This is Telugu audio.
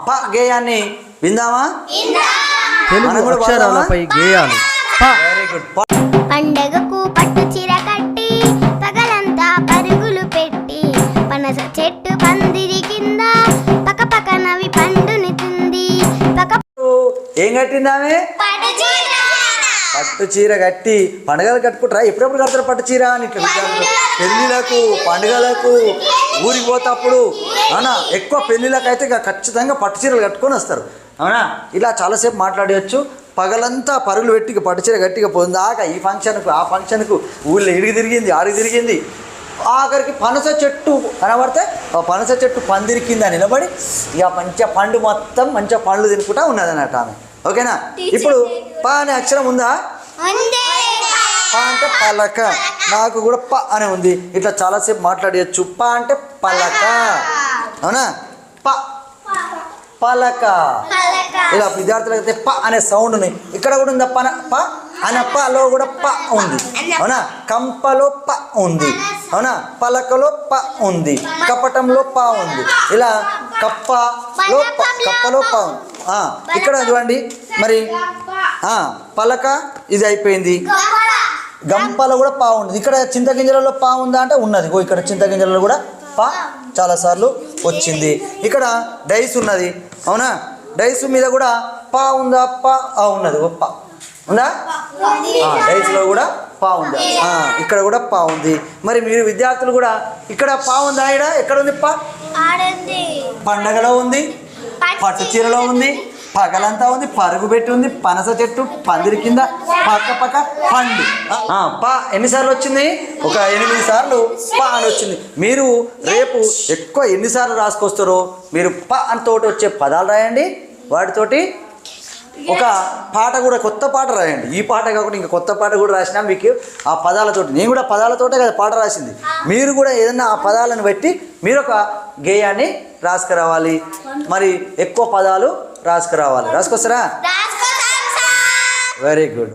ప గేయాన్ని విందామా? తెలుగు అక్షరాలపై గేయాలు. Very good. పండగకు పట్టు చీర కట్టి పగలంతా పరుగులు పెట్టి పనస చెట్టు పందిరి కింద పక్క పక్క నవి పండుని తుంది ఏం కట్టింది ఆమె? పట్టు చీర కట్టి పండుగలు కట్టుకుంటారా? ఎప్పుడెప్పుడు కడతారు పట్టు చీర అని పెళ్ళిళ్ళకు పండుగలకు ఊరికి పోతప్పుడు అవునా? ఎక్కువ పెళ్ళిళ్ళకు అయితే ఇక ఖచ్చితంగా పట్టు చీరలు కట్టుకొని వస్తారు అవునా? ఇలా చాలాసేపు మాట్లాడవచ్చు. పగలంతా పరుగులు పెట్టి పట్టు చీర గట్టిగా పొందాక ఈ ఫంక్షన్కు ఆ ఫంక్షన్కు ఊళ్ళో ఇడికి తిరిగింది ఆడికి తిరిగింది. ఆఖరికి పనస చెట్టు కనబడితే ఆ పనస చెట్టు పందిరి కింద నిలబడి ఇక మంచిగా పండు మొత్తం మంచిగా పండ్లు తినుకుంటా ఉన్నది అన్నట్టు ఆమె. ఓకేనా? ఇప్పుడు ప అనే అక్షరం ఉందా? ప అంటే పలక. నాకు కూడా ప అనే ఉంది. ఇట్లా చాలాసేపు మాట్లాడవచ్చు. ప అంటే పలక అవునా? ప పలక. ఇలా విద్యార్థులకు అయితే ప అనే సౌండ్ ఉంది. ఇక్కడ కూడా ఉందా? ప అనే పలో కూడా ప ఉంది అవునా? కంపలో ప ఉంది అవునా? పలకలో ప ఉంది. కపటంలో ప ఉంది. ఇలా కప్పలో ప ఉంది. ఇక్కడ చూడండి మరి పలక ఇది అయిపోయింది. గంపలో కూడా పా ఉంది. ఇక్కడ చింతగింజలలో పా ఉందా అంటే ఉన్నది. ఇక్కడ చింతగింజలలో కూడా పా చాలాసార్లు వచ్చింది. ఇక్కడ డైస్ ఉన్నది అవునా? డైస్ మీద కూడా పా ఉందా? పా ఉన్నది. పా ఉందా? డైస్లో కూడా పా ఉందా? ఇక్కడ కూడా పా ఉంది. మరి మీరు విద్యార్థులు కూడా ఇక్కడ పా ఉందా? ఇక్కడ ఎక్కడ ఉంది పా? పండగలో ఉంది, పట్టు చీరలో ఉంది, పగలంతా ఉంది, పరుగు పెట్టి ఉంది, పనస చెట్టు పందిరి కింద పక్క పక్క పండు. పా ఎన్నిసార్లు వచ్చింది? ఒక 8 సార్లు పా అని వచ్చింది. మీరు రేపు ఎక్కువ ఎన్నిసార్లు రాసుకొస్తారో మీరు ప అంతోటి వచ్చే పదాలు రాయండి. వాటితోటి ఒక పాట కూడా కొత్త పాట రాయండి. ఈ పాట కాకుండా ఇంకా కొత్త పాట కూడా రాసినా మీకు ఆ పదాలతోటి. నేను కూడా పదాలతోటే కదా పాట రాసింది. మీరు కూడా ఏదన్నా ఆ పదాలను బట్టి మీరు ఒక గేయాన్ని రాసుకురావాలి. మరి ఎక్కువ పదాలు రాసుకురావాలి. రాసుకొస్తారా? Very good.